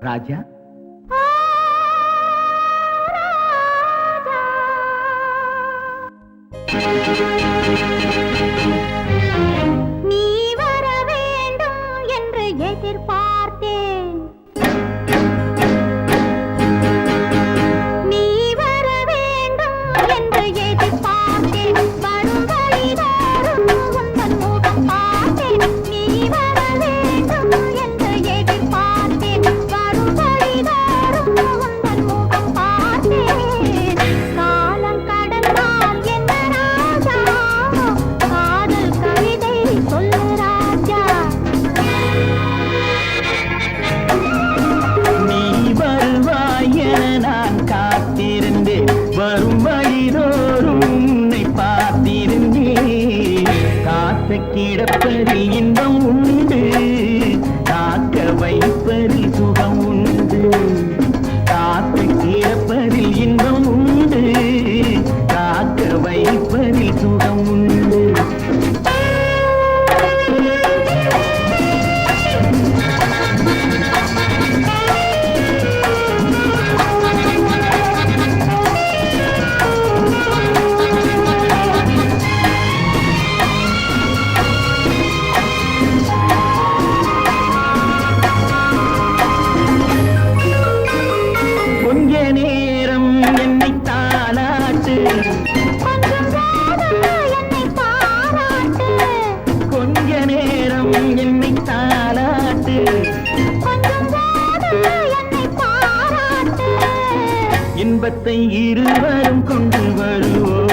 ராஜா நீ வர வேண்டும் என்று எதிர்பார்த்தேன். நீ வர வேண்டும் என்று எதிர்பார்த்தேன். வரும் வழிதோறும் உந்தன் முகம் பார்த்தேன். நீ வர வேண்டும் என்று எதிர்பார்த்தேன். வரும் வழிதோறும் உந்தன் முகம் பார்த்தேன். காலம் கடந்தால் என்ன ராஜா, காதல் கவிதை சொல்லு ராஜா. நீ வருவாய் என நான் காத்திருந்தேன். வரும் வழிதோறும் உன்னை பார்த்திருந்தேன். காத்த கிடப்பதில் இன்பம் உண்டு, காக்க வைப்பதில் சுகம் உண்டு. காத்த கிடப்பதில் இன்பம் உண்டு, காக்க வைப்பதில் சுகம் உண்டு. கொஞ்ச நேரம் என்னை தாளாட்டு, கொஞ்சம் காதல் என்னை பாராட்டு. கொஞ்ச நேரம் என்னை தாளாட்டு. கொஞ்சம் காதல் என்னை பாராட்டு. இன்பத்தை இருவரும் கொண்டு வருவோம்.